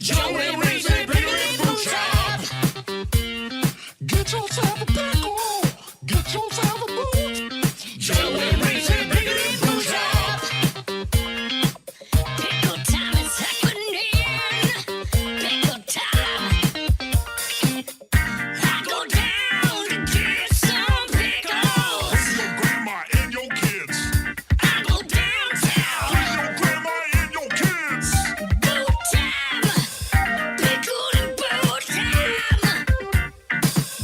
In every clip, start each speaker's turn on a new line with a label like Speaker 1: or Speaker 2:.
Speaker 1: Joe and Razor, bigger than food shop. Get yourself a pickle. Get yourself a boot. Joe and Razor, bigger than food shop. Pickle time is happening. Pickle time. I go down to get some pickles.
Speaker 2: Bring your grandma and your kids.
Speaker 1: I go downtown.
Speaker 2: Bring your grandma and your kids.
Speaker 1: Boot time. Pickle and boot time.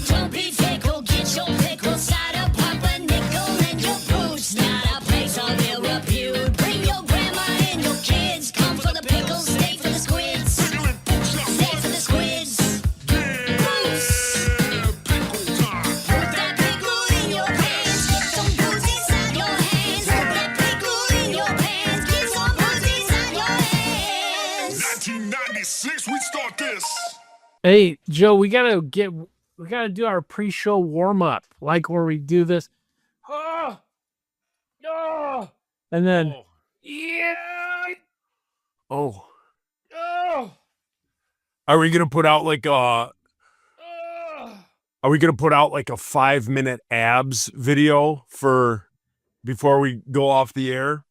Speaker 1: Don't be fickle, get your pickle cider, pop a nickel in your boots. Not a place of ill repute. Bring your grandma and your kids. Come for the pickles, stay for the squids.
Speaker 2: Bigger than food shop.
Speaker 1: Stay for the squids.
Speaker 2: Yeah, pickle time.
Speaker 1: Put that pickle in your pants. Get some booze inside your hands. Put that pickle in your pants. Get some booze inside your hands.
Speaker 2: 1996, we start this.
Speaker 3: Hey, Joe, we gotta do our pre-show warm-up, like where we do this. Oh, oh, and then yeah.
Speaker 4: Oh,
Speaker 3: Oh,
Speaker 4: are we gonna put out like a?
Speaker 3: oh.
Speaker 4: Are we gonna put out like a 5-minute abs video for before we go off the air?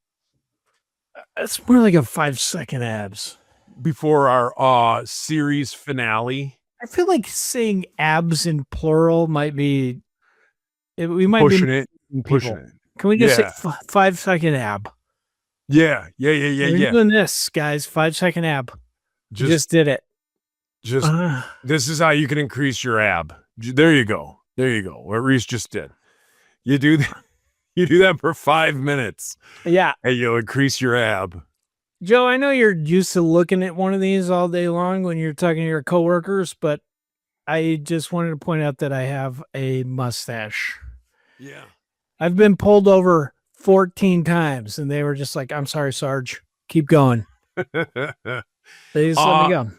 Speaker 3: It's more like a 5-second abs.
Speaker 4: Before our series finale?
Speaker 3: I feel like saying abs in plural might be. We might
Speaker 4: Pushing
Speaker 3: be
Speaker 4: it,
Speaker 3: people.
Speaker 4: pushing it.
Speaker 3: Can we just
Speaker 4: Yeah.
Speaker 3: say 5-second ab?
Speaker 4: Yeah.
Speaker 3: We're doing this, guys. 5-second ab. Just did it.
Speaker 4: This is how you can increase your ab. There you go. What Reese just did. You do that for 5 minutes,
Speaker 3: Yeah.
Speaker 4: and you'll increase your ab.
Speaker 3: Joe, I know you're used to looking at one of these all day long when you're talking to your coworkers, but I just wanted to point out that I have a mustache.
Speaker 4: Yeah.
Speaker 3: I've been pulled over 14 times, and they were just like, "I'm sorry, Sarge. Keep going." They just let me go.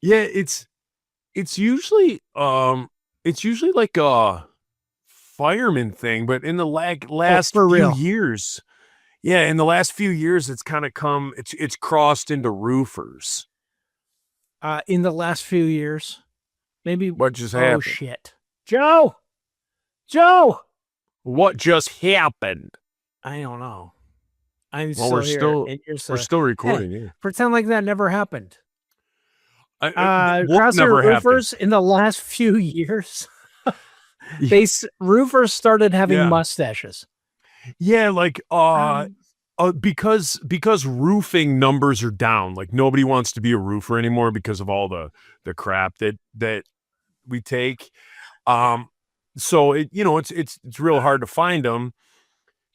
Speaker 4: Yeah, it's usually like a fireman thing, but in the last
Speaker 3: for
Speaker 4: few
Speaker 3: real?
Speaker 4: years, in the last few years, it's kind of it's crossed into roofers.
Speaker 3: In the last few years, maybe.
Speaker 4: What just
Speaker 3: Oh
Speaker 4: happened?
Speaker 3: shit, Joe!
Speaker 4: What just happened?
Speaker 3: I don't know. I'm
Speaker 4: Well,
Speaker 3: still
Speaker 4: we're
Speaker 3: here,
Speaker 4: still
Speaker 3: and you're
Speaker 4: we're still recording.
Speaker 3: Hey,
Speaker 4: Yeah.
Speaker 3: pretend like that never happened.
Speaker 4: What
Speaker 3: Crosshair
Speaker 4: never happened?
Speaker 3: roofers in the last few years, roofers started having
Speaker 4: Yeah.
Speaker 3: mustaches.
Speaker 4: Yeah, like because roofing numbers are down. Like nobody wants to be a roofer anymore because of all the crap that we take. So it's real hard to find them.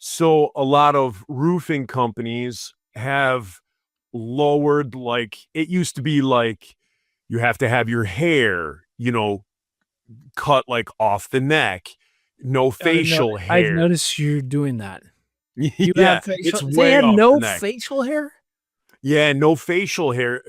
Speaker 4: So a lot of roofing companies have lowered, like it used to be like you have to have your hair, cut like off the neck, no facial hair.
Speaker 3: I've noticed you're doing that. You
Speaker 4: Yeah,
Speaker 3: have facial.
Speaker 4: it's
Speaker 3: They
Speaker 4: way
Speaker 3: had
Speaker 4: off
Speaker 3: no
Speaker 4: the neck.
Speaker 3: facial hair.
Speaker 4: Yeah, no facial hair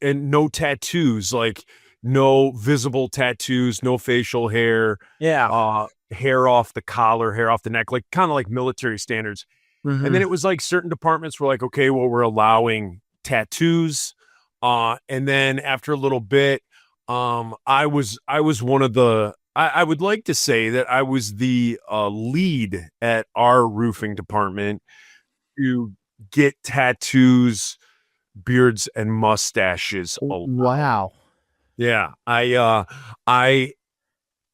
Speaker 4: and no tattoos, like no visible tattoos, no facial hair,
Speaker 3: Yeah.
Speaker 4: hair off the collar, hair off the neck, like kind of like military standards. And then it was like certain departments were like, okay, well, we're allowing tattoos. And then after a little bit, I was one of the, I would like to say that I was the lead at our roofing department to get tattoos, beards, and mustaches allowed.
Speaker 3: Wow.
Speaker 4: Yeah, I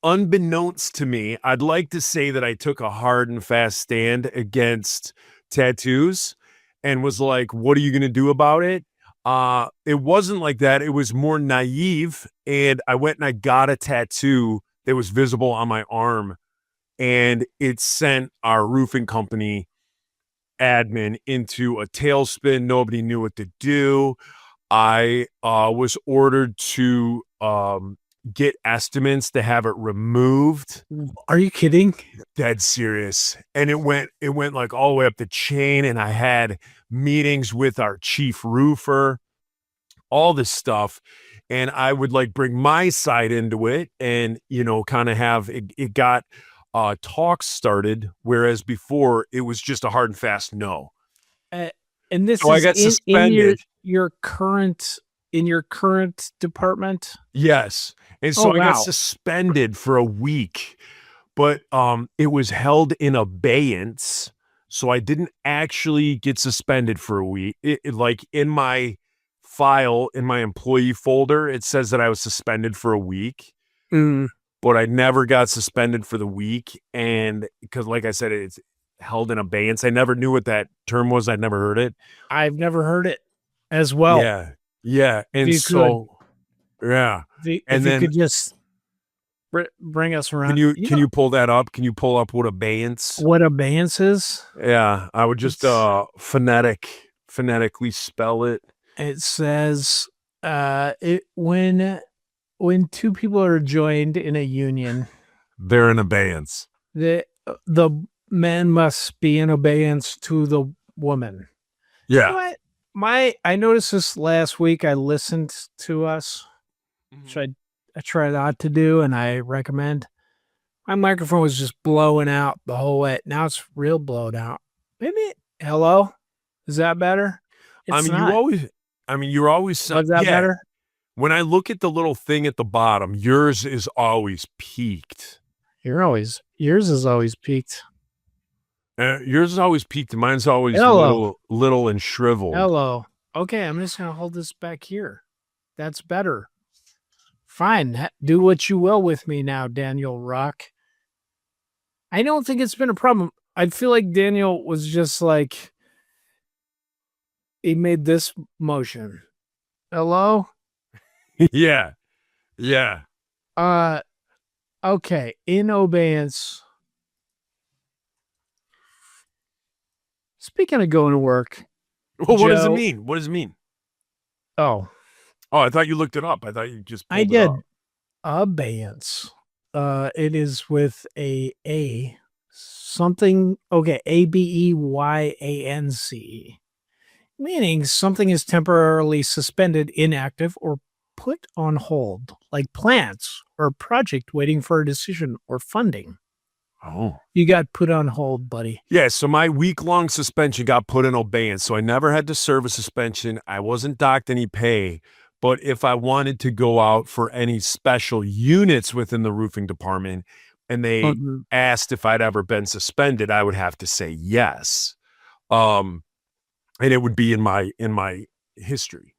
Speaker 4: unbeknownst to me, I'd like to say that I took a hard and fast stand against tattoos and was like, what are you going to do about it? It wasn't like that. It was more naive. And I went and I got a tattoo that was visible on my arm, and it sent our roofing company admin into a tailspin. Nobody knew what to do. I was ordered to get estimates to have it removed.
Speaker 3: Are you kidding?
Speaker 4: Dead serious. And it went like all the way up the chain, and I had meetings with our chief roofer, all this stuff. And I would like bring my side into it and, kind of have it got talks started. Whereas before it was just a hard and fast no.
Speaker 3: And this
Speaker 4: So I
Speaker 3: is
Speaker 4: got
Speaker 3: in
Speaker 4: suspended.
Speaker 3: your current in your current department?
Speaker 4: Yes. And so
Speaker 3: Oh,
Speaker 4: I got
Speaker 3: wow.
Speaker 4: suspended for a week, but it was held in abeyance. So I didn't actually get suspended for a week. Like in my file, in my employee folder, it says that I was suspended for a week,
Speaker 3: Mm,
Speaker 4: but I never got suspended for the week. And because, like I said, it's held in abeyance. I never knew what that term was. I'd never heard it.
Speaker 3: I've never heard it as well.
Speaker 4: Yeah. Yeah.
Speaker 3: If
Speaker 4: And
Speaker 3: you could,
Speaker 4: so, yeah.
Speaker 3: if
Speaker 4: And
Speaker 3: you
Speaker 4: then
Speaker 3: could just bring us around.
Speaker 4: can you pull that up? Can you pull up what abeyance?
Speaker 3: What abeyance is?
Speaker 4: Yeah, I would just phonetically spell it.
Speaker 3: It says when two people are joined in a union,
Speaker 4: They're in abeyance.
Speaker 3: the man must be in abeyance to the woman.
Speaker 4: Yeah.
Speaker 3: What? I noticed this last week. I listened to us, which I try not to do, and I recommend. My microphone was just blowing out the whole way. Now it's real blown out. Maybe hello? Is that better? It's not.
Speaker 4: you're always
Speaker 3: Oh, is that better?
Speaker 4: When I look at the little thing at the bottom, yours is always peaked.
Speaker 3: Yours is always peaked.
Speaker 4: Yours is always peaked. Mine's always
Speaker 3: Hello.
Speaker 4: little and shriveled.
Speaker 3: Hello. Okay, I'm just gonna hold this back here. That's better. Fine. Do what you will with me now, Daniel Rock. I don't think it's been a problem. I feel like Daniel was just like he made this motion. Hello?
Speaker 4: Yeah. Yeah.
Speaker 3: Okay. In abeyance. Speaking of going to work.
Speaker 4: Well, what does it
Speaker 3: Joe-
Speaker 4: mean? What does it mean?
Speaker 3: Oh,
Speaker 4: Oh, I thought you looked it up. I thought you just pulled
Speaker 3: I
Speaker 4: it
Speaker 3: did.
Speaker 4: up.
Speaker 3: Abeyance. It is with a something. Okay, ABEYANC, meaning something is temporarily suspended, inactive, or put on hold, like plants or a project waiting for a decision or funding.
Speaker 4: Oh.
Speaker 3: You got put on hold, buddy.
Speaker 4: Yeah, so my week-long suspension got put in abeyance. So I never had to serve a suspension. I wasn't docked any pay. But if I wanted to go out for any special units within the roofing department and they asked if I'd ever been suspended, I would have to say yes. And it would be in my history.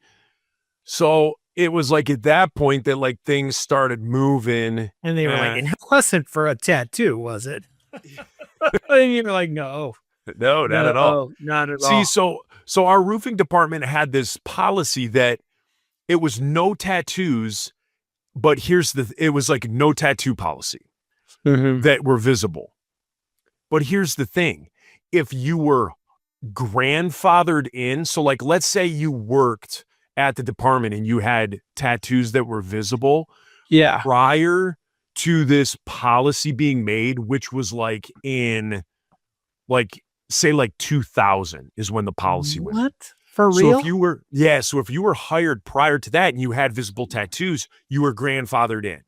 Speaker 4: So it was like at that point that like things started moving.
Speaker 3: And they were like, it wasn't for a tattoo, was it? And you were like, no.
Speaker 4: No, not at all.
Speaker 3: Not at all.
Speaker 4: See, so our roofing department had this policy that it was no tattoos, but it was like no tattoo policy that were visible. But here's the thing. If you were grandfathered in, so like let's say you worked at the department and you had tattoos that were visible prior to this policy being made, which was like in like say like 2000 is when the policy went.
Speaker 3: What? For
Speaker 4: So
Speaker 3: real?
Speaker 4: if you were hired prior to that and you had visible tattoos, you were grandfathered in.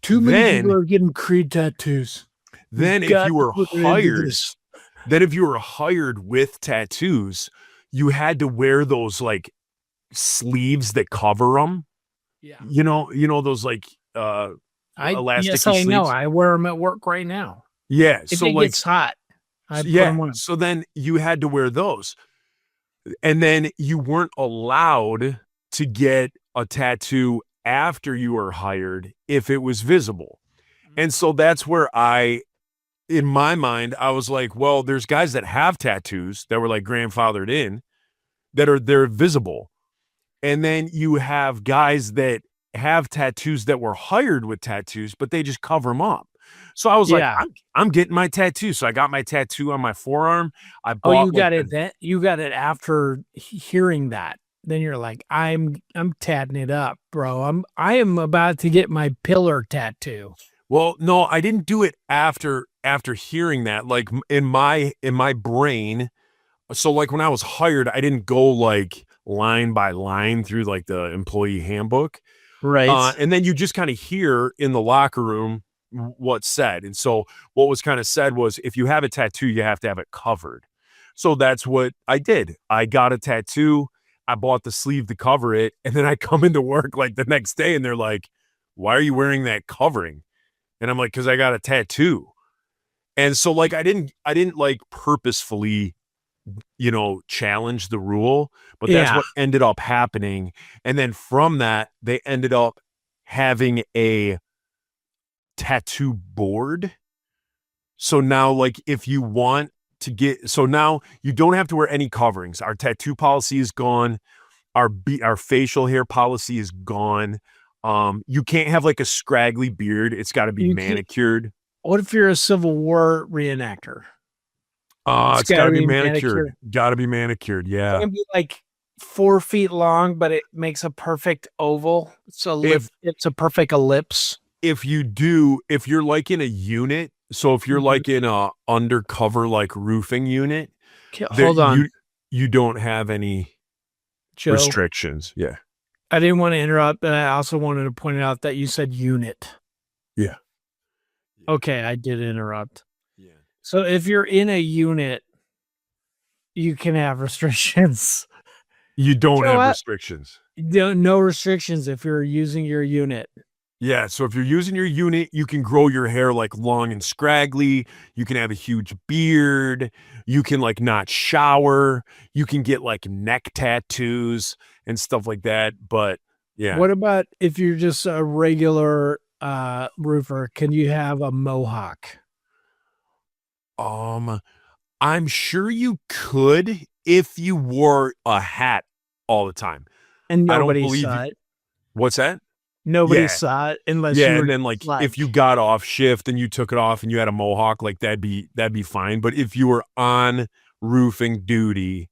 Speaker 3: Too many
Speaker 4: Then-
Speaker 3: people are getting Creed tattoos.
Speaker 4: Then
Speaker 3: We've
Speaker 4: if
Speaker 3: got
Speaker 4: you
Speaker 3: to
Speaker 4: were
Speaker 3: put it into
Speaker 4: hired,
Speaker 3: this.
Speaker 4: then if you were hired with tattoos, you had to wear those like sleeves that cover them.
Speaker 3: Yeah.
Speaker 4: You know those like elastic
Speaker 3: yes, I know.
Speaker 4: sleeves?
Speaker 3: I wear them at work right now.
Speaker 4: Yeah.
Speaker 3: If
Speaker 4: So
Speaker 3: it
Speaker 4: like
Speaker 3: gets hot, I put them on.
Speaker 4: so then you had to wear those. And then you weren't allowed to get a tattoo after you were hired if it was visible. And so that's where in my mind, I was like, well, there's guys that have tattoos that were like grandfathered in they're visible. And then you have guys that have tattoos that were hired with tattoos, but they just cover them up. So I was like, I'm getting my tattoo. So I got my tattoo on my forearm. I bought
Speaker 3: Oh, you got it. You got it after hearing that. Then you're like, I'm tatting it up, bro. I am about to get my pillar tattoo.
Speaker 4: Well, no, I didn't do it after hearing that. Like in my brain. So like when I was hired, I didn't go like line by line through like the employee handbook.
Speaker 3: Right.
Speaker 4: And then you just kind of hear in the locker room what's said. And so what was kind of said was if you have a tattoo, you have to have it covered. So that's what I did. I got a tattoo. I bought the sleeve to cover it, and then I come into work like the next day, and they're like, "Why are you wearing that covering?" And I'm like, "Because I got a tattoo." And so like I didn't like purposefully, challenge the rule, but that's
Speaker 3: Yeah.
Speaker 4: what ended up happening. And then from that, they ended up having a tattoo board. So now, like, if you want to so now you don't have to wear any coverings. Our tattoo policy is gone. Our facial hair policy is gone. You can't have like a scraggly beard. It's got to be
Speaker 3: You can't-
Speaker 4: manicured.
Speaker 3: What if you're a Civil War reenactor?
Speaker 4: It's got to be manicured. Got to be manicured.
Speaker 3: It
Speaker 4: Yeah.
Speaker 3: can be like 4 feet long, but it makes a perfect oval. It's a perfect ellipse.
Speaker 4: If you're like in a unit, so if you're like in a undercover like roofing unit,
Speaker 3: Hold on,
Speaker 4: you don't have any
Speaker 3: Joe.
Speaker 4: restrictions. Yeah.
Speaker 3: I didn't want to interrupt, but I also wanted to point out that you said unit.
Speaker 4: Yeah.
Speaker 3: Okay, I did interrupt.
Speaker 4: Yeah.
Speaker 3: So if you're in a unit, you can have restrictions.
Speaker 4: You don't
Speaker 3: You know
Speaker 4: have
Speaker 3: what?
Speaker 4: restrictions.
Speaker 3: No restrictions if you're using your unit.
Speaker 4: Yeah, so if you're using your unit, you can grow your hair like long and scraggly. You can have a huge beard. You can like not shower. You can get like neck tattoos and stuff like that. But yeah,
Speaker 3: What about if you're just a regular roofer? Can you have a mohawk?
Speaker 4: I'm sure you could if you wore a hat all the time.
Speaker 3: And
Speaker 4: I don't
Speaker 3: nobody
Speaker 4: believe
Speaker 3: saw
Speaker 4: you-
Speaker 3: it.
Speaker 4: What's that?
Speaker 3: Nobody
Speaker 4: Yeah.
Speaker 3: saw it unless you
Speaker 4: Yeah,
Speaker 3: were
Speaker 4: and then like if you got off shift and you took it off and you had a mohawk, like that'd be fine. But if you were on roofing duty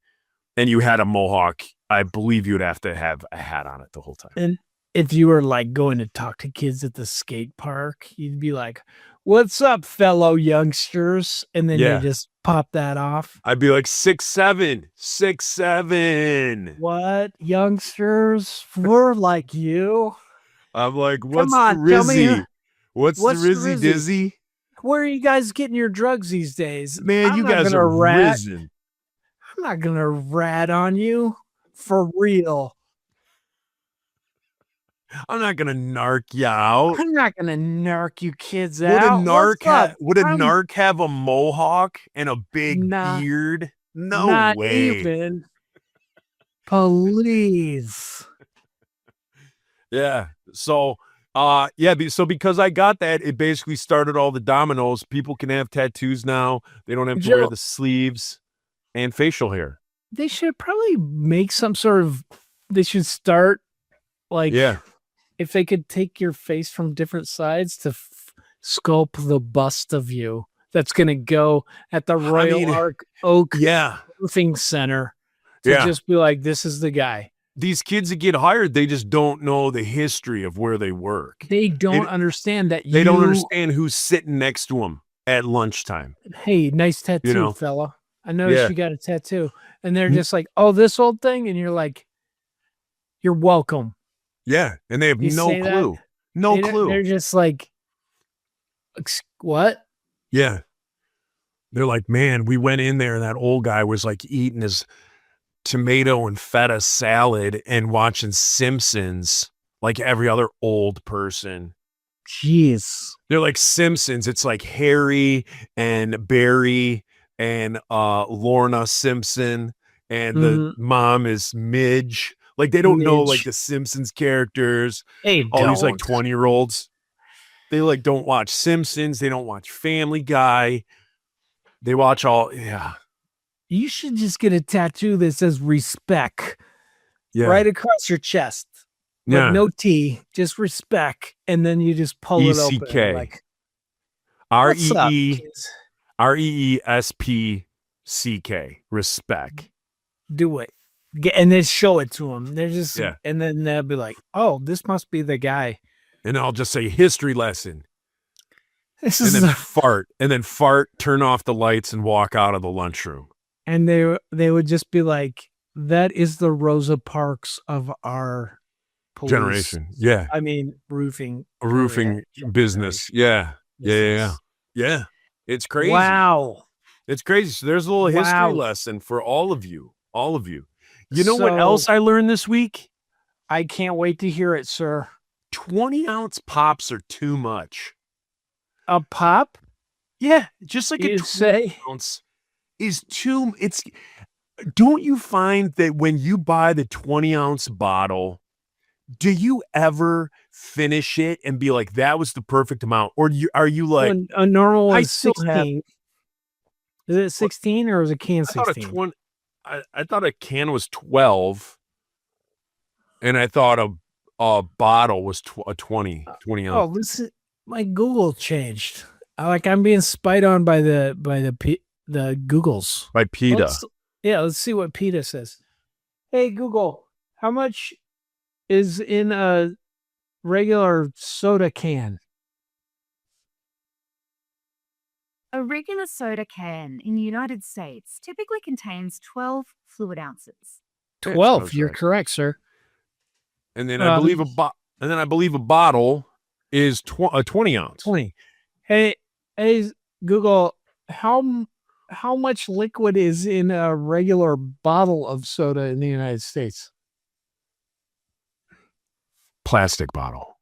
Speaker 4: and you had a mohawk, I believe you'd have to have a hat on it the whole time.
Speaker 3: And if you were like going to talk to kids at the skate park, you'd be like, "What's up, fellow youngsters?" And then
Speaker 4: Yeah.
Speaker 3: you just pop that off.
Speaker 4: I'd be like 6'7", 6'7".
Speaker 3: What, youngsters? We're like you.
Speaker 4: I'm like, what's
Speaker 3: on,
Speaker 4: the
Speaker 3: tell me
Speaker 4: Rizzy?
Speaker 3: who-
Speaker 4: What's the
Speaker 3: what's the
Speaker 4: Rizzy
Speaker 3: Rizzy?
Speaker 4: Dizzy?
Speaker 3: Where are you guys getting your drugs these days?
Speaker 4: Man,
Speaker 3: I'm
Speaker 4: you
Speaker 3: not
Speaker 4: guys
Speaker 3: gonna
Speaker 4: are
Speaker 3: rat.
Speaker 4: risen.
Speaker 3: I'm not gonna rat on you for real.
Speaker 4: I'm not gonna narc you out.
Speaker 3: I'm not gonna narc you kids
Speaker 4: Would a
Speaker 3: out.
Speaker 4: narc
Speaker 3: What's up?
Speaker 4: would a
Speaker 3: I'm
Speaker 4: narc have a mohawk and a big
Speaker 3: Nah,
Speaker 4: beard? No
Speaker 3: not
Speaker 4: way.
Speaker 3: even. Please.
Speaker 4: Yeah. So so because I got that, it basically started all the dominoes. People can have tattoos now. They don't have to wear
Speaker 3: Joe,
Speaker 4: the sleeves and facial hair.
Speaker 3: they should probably make some sort of. They should start like
Speaker 4: Yeah.
Speaker 3: if they could take your face from different sides to sculpt the bust of you that's going to go at the Royal Oak
Speaker 4: Yeah.
Speaker 3: Roofing Center to
Speaker 4: Yeah.
Speaker 3: just be like, this is the guy.
Speaker 4: These kids that get hired, they just don't know the history of where they work.
Speaker 3: They don't understand that
Speaker 4: They don't understand who's sitting next to them at lunchtime.
Speaker 3: Hey, nice tattoo,
Speaker 4: know?
Speaker 3: fella. I noticed
Speaker 4: Yeah.
Speaker 3: you got a tattoo. And they're just like, oh, this old thing? And you're like, you're welcome.
Speaker 4: Yeah. And they have
Speaker 3: You
Speaker 4: no
Speaker 3: say that?
Speaker 4: clue. No
Speaker 3: They don't-
Speaker 4: clue.
Speaker 3: They're just like, what?
Speaker 4: Yeah. They're like, man, we went in there and that old guy was like eating his tomato and feta salad and watching Simpsons like every other old person.
Speaker 3: Jeez.
Speaker 4: They're like Simpsons. It's like Harry and Barry and Lorna Simpson and the mom is Midge. Like they don't know like
Speaker 3: Midge.
Speaker 4: the Simpsons characters.
Speaker 3: Hey,
Speaker 4: All these like
Speaker 3: don't.
Speaker 4: 20-year-olds. They like don't watch Simpsons. They don't watch Family Guy. They watch
Speaker 3: You should just get a tattoo that says respect
Speaker 4: yeah.
Speaker 3: right across your chest.
Speaker 4: Yeah.
Speaker 3: Like no T, just respect. And then you just pull it open.
Speaker 4: ECK.
Speaker 3: Like, what's up, kids?
Speaker 4: REESPCK. Respect.
Speaker 3: Do it. And then show it to them. They're just,
Speaker 4: Yeah.
Speaker 3: and then they'll be like, oh, this must be the guy.
Speaker 4: And I'll just say history lesson.
Speaker 3: This
Speaker 4: And
Speaker 3: is
Speaker 4: then fart. And then fart, turn off the lights and walk out of the lunchroom.
Speaker 3: and they would just be like, that is the Rosa Parks of our police.
Speaker 4: Generation. Yeah.
Speaker 3: I mean, roofing.
Speaker 4: A roofing business. Yeah. Yeah. It's crazy.
Speaker 3: Wow.
Speaker 4: It's crazy. So there's a little history
Speaker 3: Wow.
Speaker 4: lesson for all of you. All of you. You know what else I learned this week?
Speaker 3: I can't wait to hear it, sir.
Speaker 4: 20-ounce pops are too much.
Speaker 3: A pop?
Speaker 4: Yeah, just like
Speaker 3: You
Speaker 4: a
Speaker 3: say?
Speaker 4: 20-ounce is too. It's. Don't you find that when you buy the 20-ounce bottle, do you ever finish it and be like, "That was the perfect amount," or are you like,
Speaker 3: When a normal
Speaker 4: I
Speaker 3: is
Speaker 4: still have-
Speaker 3: 16. Is it 16 or is a can
Speaker 4: I thought a
Speaker 3: 16?
Speaker 4: I thought a can was 12, and I thought a bottle was a 20
Speaker 3: Oh,
Speaker 4: ounce
Speaker 3: listen, my Google changed. I'm being spied on by the Googles.
Speaker 4: by PETA.
Speaker 3: Let's see what PETA says. Hey Google, how much is in a regular soda can?
Speaker 5: A regular soda can in the United States typically contains 12 fluid ounces.
Speaker 3: 12. You're
Speaker 4: Okay.
Speaker 3: correct, sir.
Speaker 4: And then I believe a bottle is a 20 ounce.
Speaker 3: 20. Hey Google, how much liquid is in a regular bottle of soda in the United States?
Speaker 4: Plastic bottle.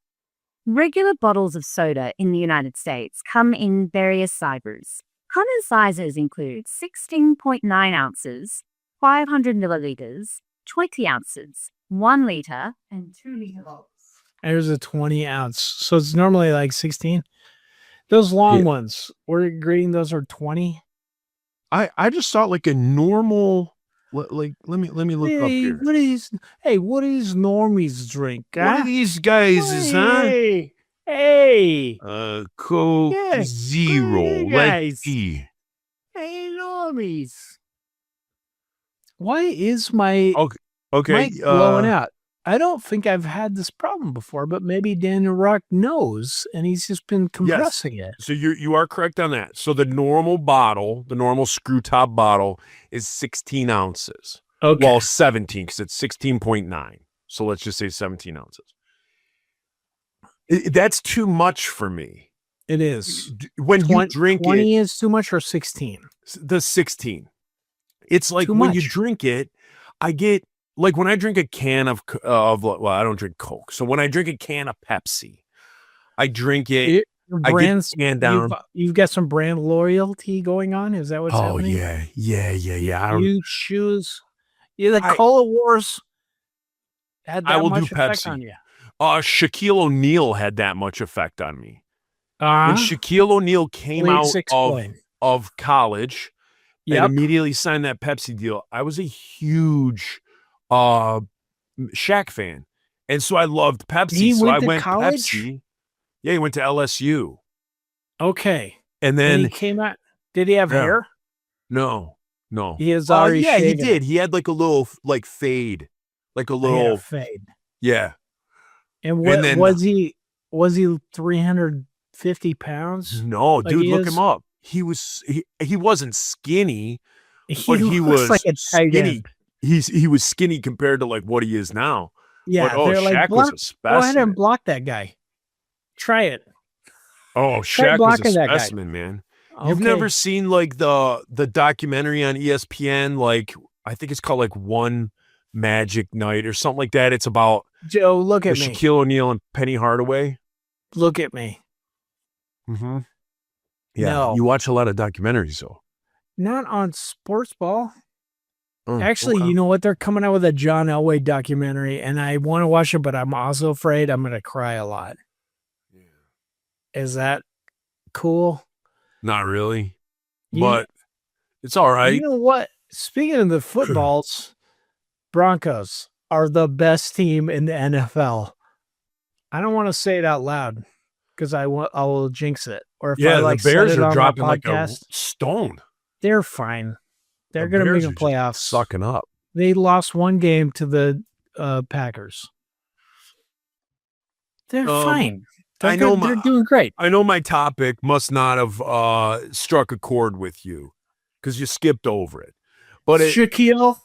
Speaker 5: Regular bottles of soda in the United States come in various sizes. Common sizes include 16.9 ounces, 500 milliliters, 20 ounces, 1 liter, and 2 liter bottles.
Speaker 3: There's a 20 ounce. So it's normally like 16. Those long ones, we're agreeing those are 20.
Speaker 4: I just thought like a normal, like let me look up here.
Speaker 3: What is normies drink?
Speaker 4: What are these guys
Speaker 3: Hey,
Speaker 4: Coke
Speaker 3: Yeah,
Speaker 4: Zero.
Speaker 3: what are you
Speaker 4: Let's
Speaker 3: guys?
Speaker 4: see.
Speaker 3: hey, normies. Why is my
Speaker 4: Okay.
Speaker 3: mic blowing out? I don't think I've had this problem before, but maybe Daniel Rock knows, and he's just been compressing it.
Speaker 4: So you are correct on that. So the normal bottle, the normal screw top bottle, is 16 ounces.
Speaker 3: Okay.
Speaker 4: Well, 17 because it's 16.9. So let's just say 17 ounces. That's too much for me.
Speaker 3: It is.
Speaker 4: When you drink
Speaker 3: 20
Speaker 4: it,
Speaker 3: is too much or 16?
Speaker 4: the 16. It's like
Speaker 3: Too
Speaker 4: when you
Speaker 3: much.
Speaker 4: drink it, I get like when I drink a can of well, I don't drink Coke. So when I drink a can of Pepsi, I drink it.
Speaker 3: Your
Speaker 4: I get
Speaker 3: brands,
Speaker 4: the can down.
Speaker 3: You've got some brand loyalty going on. Is that what's
Speaker 4: Oh
Speaker 3: happening?
Speaker 4: yeah. I don't.
Speaker 3: You choose. The Cola Wars had that
Speaker 4: I will
Speaker 3: much
Speaker 4: do
Speaker 3: effect
Speaker 4: Pepsi.
Speaker 3: on you.
Speaker 4: Shaquille O'Neal had that much effect on me. When
Speaker 3: Uh-huh.
Speaker 4: Shaquille O'Neal came
Speaker 3: Late
Speaker 4: out
Speaker 3: 6
Speaker 4: of college
Speaker 3: Yep.
Speaker 4: and immediately signed that Pepsi deal, I was a huge Shaq fan. And so I loved Pepsi.
Speaker 3: He
Speaker 4: so
Speaker 3: went
Speaker 4: I
Speaker 3: to
Speaker 4: went
Speaker 3: college?
Speaker 4: Pepsi. Yeah, he went to LSU.
Speaker 3: Okay.
Speaker 4: And
Speaker 3: And
Speaker 4: then
Speaker 3: he came out. Did he have
Speaker 4: Yeah.
Speaker 3: hair?
Speaker 4: no.
Speaker 3: He is already
Speaker 4: yeah, he
Speaker 3: shaven.
Speaker 4: did. He had like a little like fade. Like a
Speaker 3: He had
Speaker 4: little
Speaker 3: a fade.
Speaker 4: yeah.
Speaker 3: And what
Speaker 4: then-
Speaker 3: was he? Was he 350 pounds?
Speaker 4: No,
Speaker 3: Like
Speaker 4: dude,
Speaker 3: he
Speaker 4: look
Speaker 3: is?
Speaker 4: him up. He wasn't skinny,
Speaker 3: He
Speaker 4: but he was
Speaker 3: like a tight
Speaker 4: skinny.
Speaker 3: end.
Speaker 4: He was skinny compared to like what he is now.
Speaker 3: Yeah,
Speaker 4: but
Speaker 3: they're like,
Speaker 4: Shaq was a
Speaker 3: go ahead
Speaker 4: specimen.
Speaker 3: and block that guy. Try it.
Speaker 4: Oh,
Speaker 3: try
Speaker 4: Shaq was a
Speaker 3: blocking that guy.
Speaker 4: specimen, man. You've
Speaker 3: Okay.
Speaker 4: never seen like the documentary on ESPN, like I think it's called like One Magic Night or something like that. It's about
Speaker 3: Joe, look at me.
Speaker 4: Shaquille O'Neal and Penny Hardaway.
Speaker 3: Look at me.
Speaker 4: Mm-hmm. Yeah,
Speaker 3: No.
Speaker 4: you watch a lot of documentaries, though.
Speaker 3: Not on sports ball.
Speaker 4: Oh,
Speaker 3: Actually,
Speaker 4: okay.
Speaker 3: you know what? They're coming out with a John Elway documentary, and I want to watch it, but I'm also afraid I'm going to cry a lot. Is that cool?
Speaker 4: Not really,
Speaker 3: You-
Speaker 4: but it's all right.
Speaker 3: You know what? Speaking of the footballs, Broncos are the best team in the NFL. I don't want to say it out loud because I will jinx it. Or if I
Speaker 4: The
Speaker 3: said
Speaker 4: Bears
Speaker 3: it
Speaker 4: are
Speaker 3: on my
Speaker 4: dropping like a
Speaker 3: podcast,
Speaker 4: stone.
Speaker 3: they're fine. They're
Speaker 4: The
Speaker 3: going to
Speaker 4: Bears
Speaker 3: make
Speaker 4: are
Speaker 3: the
Speaker 4: just
Speaker 3: playoffs.
Speaker 4: sucking up.
Speaker 3: They lost one game to the Packers. They're fine.
Speaker 4: I know
Speaker 3: they're doing great.
Speaker 4: I know my topic must not have struck a chord with you because you skipped over it, but
Speaker 3: Shaquille,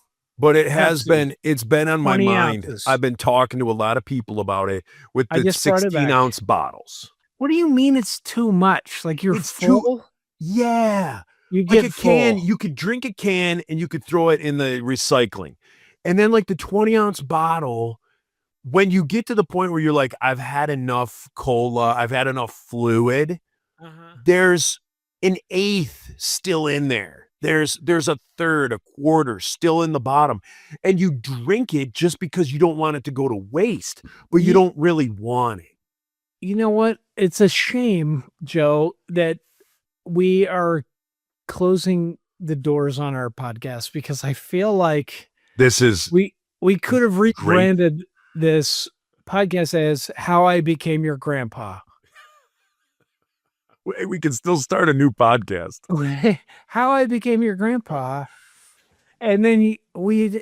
Speaker 4: it has
Speaker 3: Pepsi.
Speaker 4: it's been on my
Speaker 3: 20
Speaker 4: mind.
Speaker 3: ounces.
Speaker 4: I've been talking to a lot of people about it with
Speaker 3: I
Speaker 4: the
Speaker 3: just brought it back.
Speaker 4: 16-ounce bottles.
Speaker 3: what do you mean it's too much? Like you're
Speaker 4: It's too-
Speaker 3: full?
Speaker 4: Yeah.
Speaker 3: You
Speaker 4: Like
Speaker 3: get
Speaker 4: a can,
Speaker 3: full.
Speaker 4: you could drink a can and you could throw it in the recycling. And then like the 20-ounce bottle, when you get to the point where you're like, I've had enough cola, I've had enough fluid, there's an eighth still in there. There's a third, a quarter still in the bottom. And you drink it just because you don't want it to go to waste, but you don't really want it.
Speaker 3: You know what? It's a shame, Joe, that we are closing the doors on our podcast because I feel like
Speaker 4: This is
Speaker 3: we could have rebranded this podcast as How I Became Your Grandpa.
Speaker 4: we can still start a new podcast.
Speaker 3: How I Became Your Grandpa. And then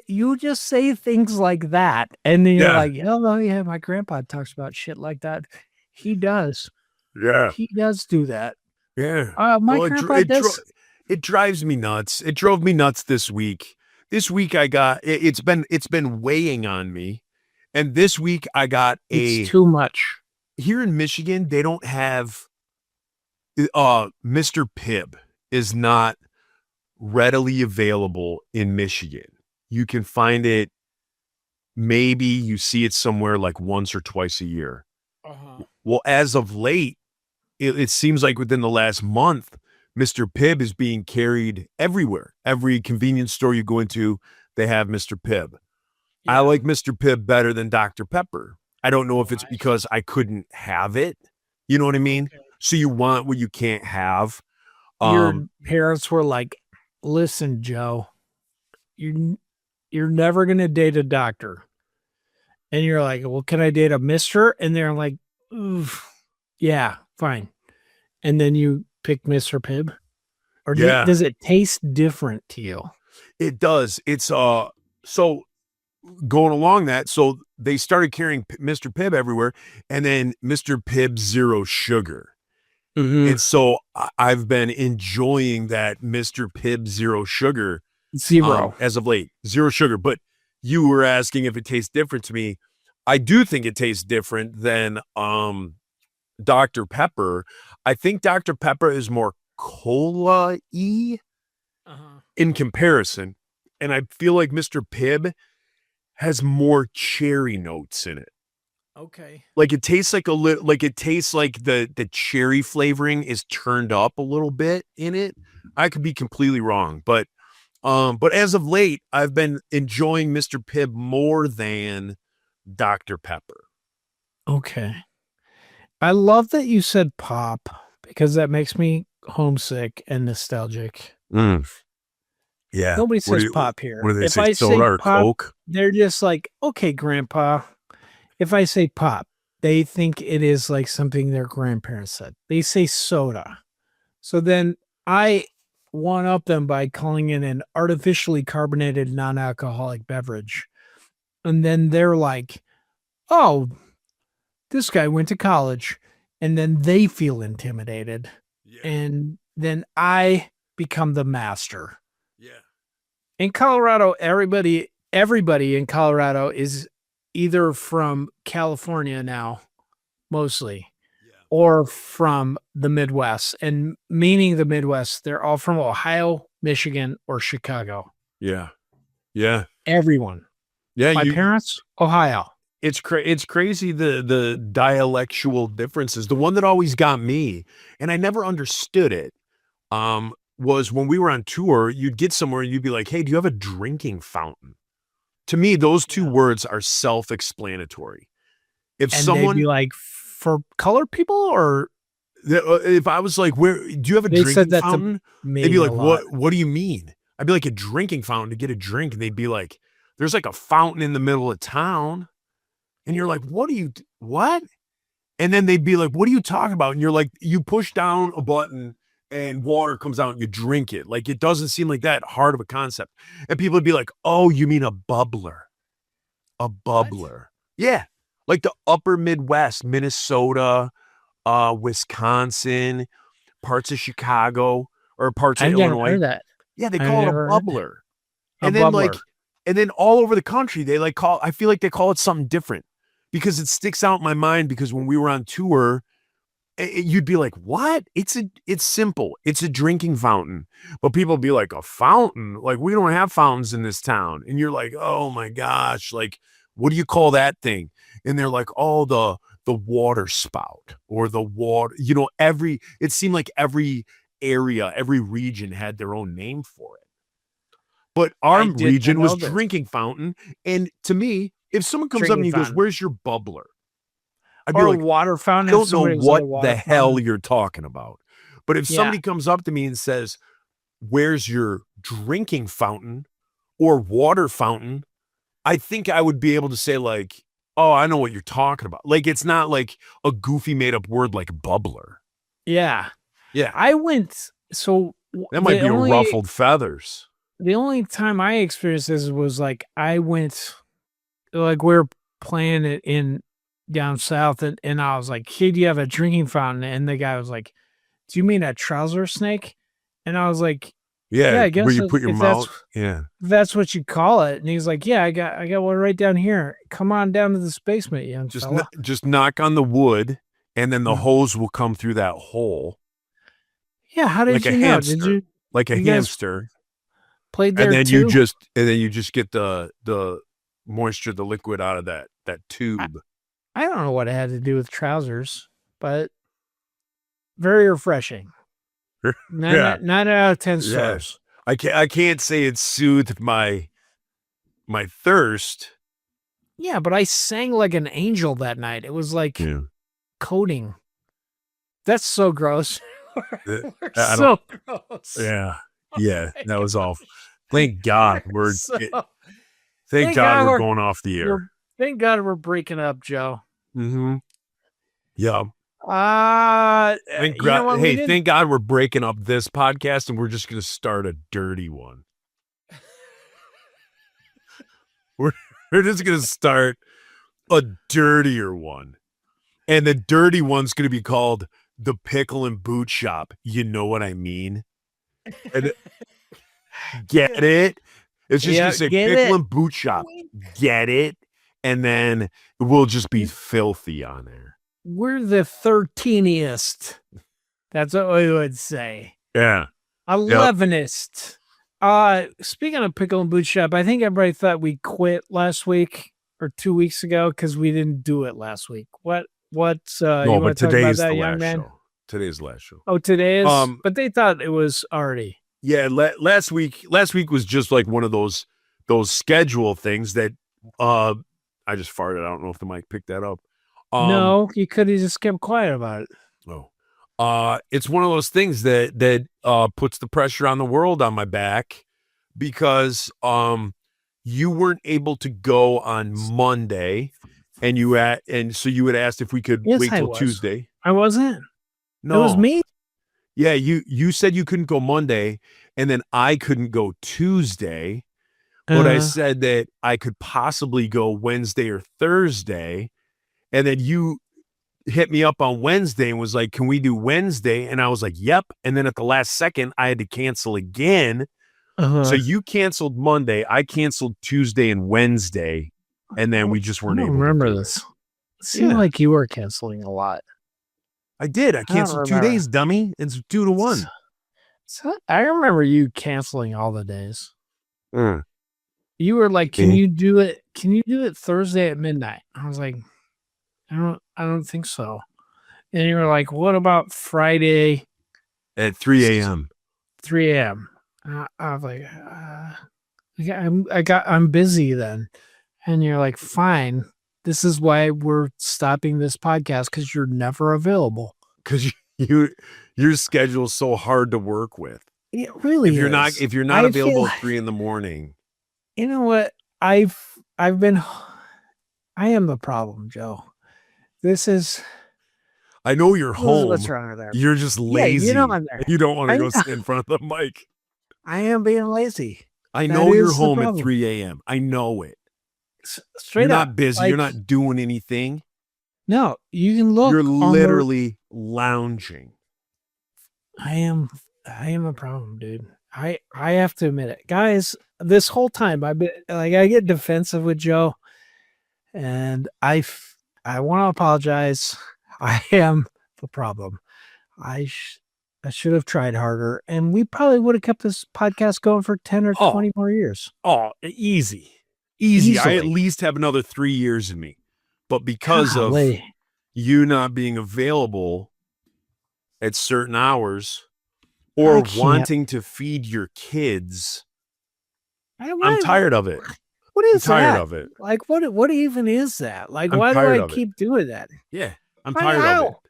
Speaker 3: you just say things like that. And then you're
Speaker 4: Yeah.
Speaker 3: like, oh, yeah, my grandpa talks about shit like that. He does.
Speaker 4: Yeah.
Speaker 3: He does do that.
Speaker 4: Yeah.
Speaker 3: My
Speaker 4: Well,
Speaker 3: grandpa does.
Speaker 4: it drives me nuts. It drove me nuts this week. This week I got it's been weighing on me. And this week I got
Speaker 3: It's too much.
Speaker 4: here in Michigan, they don't have Mr. Pibb is not readily available in Michigan. You can find it, maybe you see it somewhere like once or twice a year. Well, as of late, it seems like within the last month, Mr. Pibb is being carried everywhere. Every convenience store you go into, they have Mr. Pibb. I like Mr. Pibb better than Dr. Pepper. I don't know if it's because I couldn't have it. You know what I mean? So you want what you can't have.
Speaker 3: Your parents were like, listen, Joe, you're never going to date a doctor. And you're like, well, can I date a mister? And they're like, oof, yeah, fine. And then you pick Mr. Pibb? Or does it taste different to you?
Speaker 4: It does. It's so going along that, so they started carrying Mr. Pibb everywhere, and then Mr. Pibb Zero Sugar. And so I've been enjoying that Mr. Pibb Zero Sugar
Speaker 3: Zero.
Speaker 4: as of late. Zero sugar. But you were asking if it tastes different to me. I do think it tastes different than Dr. Pepper. I think Dr. Pepper is more cola-y in comparison. And I feel like Mr. Pibb has more cherry notes in it.
Speaker 3: Okay.
Speaker 4: Like it tastes like the cherry flavoring is turned up a little bit in it. I could be completely wrong, but as of late, I've been enjoying Mr. Pibb more than Dr. Pepper.
Speaker 3: Okay. I love that you said pop because that makes me homesick and nostalgic.
Speaker 4: Yeah.
Speaker 3: Nobody says pop here.
Speaker 4: What do they
Speaker 3: If
Speaker 4: say?
Speaker 3: I
Speaker 4: Soda
Speaker 3: say
Speaker 4: or
Speaker 3: pop,
Speaker 4: Coke?
Speaker 3: they're just like, okay, grandpa. If I say pop, they think it is like something their grandparents said. They say soda. So then I one up them by calling it an artificially carbonated non-alcoholic beverage. And then they're like, oh, this guy went to college. And then they feel intimidated.
Speaker 4: Yeah.
Speaker 3: And then I become the master.
Speaker 4: Yeah.
Speaker 3: In Colorado, everybody in Colorado is either from California now, mostly, or from the Midwest. And meaning the Midwest, they're all from Ohio, Michigan, or Chicago.
Speaker 4: Yeah. Yeah.
Speaker 3: Everyone.
Speaker 4: Yeah.
Speaker 3: My parents, Ohio.
Speaker 4: It's crazy the dialectual differences. The one that always got me, and I never understood it, was when we were on tour, you'd get somewhere and you'd be like, hey, do you have a drinking fountain? To me, those two words are self-explanatory. If
Speaker 3: And
Speaker 4: someone
Speaker 3: they'd be like, for colored people, or
Speaker 4: if I was like, where do you have a
Speaker 3: they said
Speaker 4: drinking
Speaker 3: that
Speaker 4: fountain?
Speaker 3: to me
Speaker 4: They'd be
Speaker 3: a
Speaker 4: like,
Speaker 3: lot.
Speaker 4: what do you mean? I'd be like, a drinking fountain to get a drink. And they'd be like, there's like a fountain in the middle of town. And you're like, what? And then they'd be like, what are you talking about? And you're like, you push down a button and water comes out and you drink it. Like, it doesn't seem like that hard of a concept. And people would be like, oh, you mean a bubbler? A bubbler. Yeah. Like the upper Midwest, Minnesota, Wisconsin, parts of Chicago, or parts of
Speaker 3: I've never
Speaker 4: Illinois.
Speaker 3: heard that.
Speaker 4: Yeah, they
Speaker 3: I've
Speaker 4: call it a
Speaker 3: never heard that.
Speaker 4: bubbler.
Speaker 3: A
Speaker 4: And then
Speaker 3: bubbler.
Speaker 4: and then all over the country, I feel like they call it something different because it sticks out in my mind because when we were on tour, you'd be like, what? It's simple. It's a drinking fountain. But people be like, a fountain? Like, we don't have fountains in this town. And you're like, oh my gosh, like, what do you call that thing? And they're like, oh, the water spout or the water, it seemed like every area, every region had their own name for it. But our
Speaker 3: I did not
Speaker 4: region was
Speaker 3: know this.
Speaker 4: drinking fountain. And to me, if someone comes up
Speaker 3: Drinking
Speaker 4: and he goes,
Speaker 3: fountain.
Speaker 4: where's your bubbler? I'd be
Speaker 3: Or
Speaker 4: like,
Speaker 3: a water fountain.
Speaker 4: I don't
Speaker 3: if
Speaker 4: know
Speaker 3: somebody was at a
Speaker 4: what
Speaker 3: water
Speaker 4: the hell
Speaker 3: fountain.
Speaker 4: you're talking about. But if
Speaker 3: Yeah.
Speaker 4: somebody comes up to me and says, where's your drinking fountain or water fountain? I think I would be able to say like, oh, I know what you're talking about. Like, it's not like a goofy made up word like bubbler.
Speaker 3: Yeah.
Speaker 4: Yeah.
Speaker 3: I went. So
Speaker 4: That might
Speaker 3: the
Speaker 4: be
Speaker 3: only-
Speaker 4: a ruffled feathers.
Speaker 3: The only time I experienced this was like I went, like we were playing it in down south, and I was like, "Hey, do you have a drinking fountain?" And the guy was like, "Do you mean a trouser snake?" And I was like,
Speaker 4: Yeah.
Speaker 3: I guess
Speaker 4: where you
Speaker 3: if-
Speaker 4: put your
Speaker 3: if that's-
Speaker 4: mouth. Yeah.
Speaker 3: "If that's what you call it." And he's like, "Yeah, I got one right down here. Come on down to this basement, young
Speaker 4: Just
Speaker 3: fella."
Speaker 4: just knock on the wood and then the
Speaker 3: Mhm.
Speaker 4: hose will come through that hole
Speaker 3: Yeah, how did
Speaker 4: like a
Speaker 3: you know?
Speaker 4: hamster.
Speaker 3: Did you
Speaker 4: like a
Speaker 3: You guys
Speaker 4: hamster.
Speaker 3: played there
Speaker 4: And then
Speaker 3: too?
Speaker 4: you just get the moisture, the liquid out of that tube.
Speaker 3: I don't know what it had to do with trousers, but very refreshing.
Speaker 4: Yeah.
Speaker 3: 9 out of 10
Speaker 4: Yeah.
Speaker 3: stars.
Speaker 4: I can't say it soothed my thirst.
Speaker 3: Yeah, but I sang like an angel that night. It was like
Speaker 4: Yeah.
Speaker 3: coding. That's so gross.
Speaker 4: Uh,
Speaker 3: We're
Speaker 4: I
Speaker 3: so gross.
Speaker 4: Yeah. Yeah. That was all. Thank God we're
Speaker 3: So-
Speaker 4: thank
Speaker 3: Thank
Speaker 4: God
Speaker 3: God
Speaker 4: we're
Speaker 3: we're-
Speaker 4: going off the air.
Speaker 3: Thank God we're breaking up, Joe.
Speaker 4: Mm-hmm. Yeah.
Speaker 3: You know what? We didn't-
Speaker 4: Thank God we're breaking up this podcast and we're just gonna start a dirty one. We're just gonna start a dirtier one. And the dirty one's gonna be called the Pickle and Boot Shop. You know what I mean? And get it? It's just
Speaker 3: Yeah,
Speaker 4: gonna say
Speaker 3: get
Speaker 4: Pickle
Speaker 3: it.
Speaker 4: and Boot Shop. Get it? And then we'll just be filthy on there.
Speaker 3: We're the 13th. That's what we would say.
Speaker 4: Yeah.
Speaker 3: 11th. Speaking of Pickle and Boot Shop, I think everybody thought we quit last week or 2 weeks ago because we didn't do it last week. What you
Speaker 4: No,
Speaker 3: want
Speaker 4: but
Speaker 3: to talk about
Speaker 4: today's
Speaker 3: that,
Speaker 4: the
Speaker 3: young
Speaker 4: last
Speaker 3: man?
Speaker 4: show. Today's the last show.
Speaker 3: Oh, today is.
Speaker 4: Um,
Speaker 3: But they thought it was already.
Speaker 4: Yeah, last week was just like one of those schedule things that I just farted. I don't know if the mic picked that up.
Speaker 3: No, you could have just kept quiet about it.
Speaker 4: Oh. It's one of those things that puts the pressure on the world on my back because you weren't able to go on Monday and so you had asked if we could
Speaker 3: Yes,
Speaker 4: wait
Speaker 3: I
Speaker 4: till
Speaker 3: was.
Speaker 4: Tuesday.
Speaker 3: I wasn't.
Speaker 4: No.
Speaker 3: It was me.
Speaker 4: Yeah, you said you couldn't go Monday and then I couldn't go Tuesday. But I said that I could possibly go Wednesday or Thursday. And then you hit me up on Wednesday and was like, can we do Wednesday? And I was like, yep. And then at the last second, I had to cancel again. So you canceled Monday. I canceled Tuesday and Wednesday. And then we just
Speaker 3: I
Speaker 4: weren't
Speaker 3: don't
Speaker 4: able
Speaker 3: remember
Speaker 4: to do
Speaker 3: this.
Speaker 4: it.
Speaker 3: It seemed
Speaker 4: Yeah.
Speaker 3: like you were canceling a lot.
Speaker 4: I did. I canceled 2
Speaker 3: remember.
Speaker 4: days, dummy. It's 2 to 1.
Speaker 3: So I remember you canceling all the days.
Speaker 4: Mm.
Speaker 3: You were like, "Can
Speaker 4: Mhm.
Speaker 3: you do it? Can you do it Thursday at midnight?" I was like, I don't think so." And you were like, "What about Friday,
Speaker 4: At 3 a.m.
Speaker 3: 3 a.m.?" I was like, I'm busy then." And you're like, "Fine. This is why we're stopping this podcast because you're never available."
Speaker 4: Because your schedule's so hard to work with.
Speaker 3: It really
Speaker 4: If you're not
Speaker 3: I
Speaker 4: available
Speaker 3: feel-
Speaker 4: at 3 a.m.
Speaker 3: You know what? I am the problem, Joe. This is
Speaker 4: I know you're home.
Speaker 3: what's wrong with there.
Speaker 4: You're just
Speaker 3: Yeah,
Speaker 4: lazy.
Speaker 3: you know I'm there.
Speaker 4: You don't want to
Speaker 3: I
Speaker 4: go
Speaker 3: know.
Speaker 4: sit in front of the mic.
Speaker 3: I am being lazy.
Speaker 4: I
Speaker 3: That
Speaker 4: know you're
Speaker 3: is the
Speaker 4: home at
Speaker 3: problem.
Speaker 4: 3 a.m. I know it.
Speaker 3: Straight
Speaker 4: You're
Speaker 3: up.
Speaker 4: not busy.
Speaker 3: like,
Speaker 4: You're not doing anything.
Speaker 3: No, you can look.
Speaker 4: You're
Speaker 3: on the-
Speaker 4: literally lounging.
Speaker 3: I am a problem, dude. I have to admit it, guys. This whole time I've been like, I get defensive with Joe, and I want to apologize. I am the problem. I should have tried harder, and we probably would have kept this podcast going for 10 or
Speaker 4: Oh.
Speaker 3: 20 more years.
Speaker 4: Oh, easy. Easy. I at
Speaker 3: Easily.
Speaker 4: least have another 3 years in me. But because of
Speaker 3: Golly.
Speaker 4: you not being available at certain hours or
Speaker 3: I can't.
Speaker 4: wanting to feed your kids, I'm
Speaker 3: What
Speaker 4: tired of it. I'm
Speaker 3: is
Speaker 4: tired
Speaker 3: that?
Speaker 4: of it.
Speaker 3: Like, what even is that? Like,
Speaker 4: I'm
Speaker 3: why do
Speaker 4: tired
Speaker 3: I
Speaker 4: of it.
Speaker 3: keep doing that?
Speaker 4: Yeah, I'm
Speaker 3: Why
Speaker 4: tired of it.
Speaker 3: now?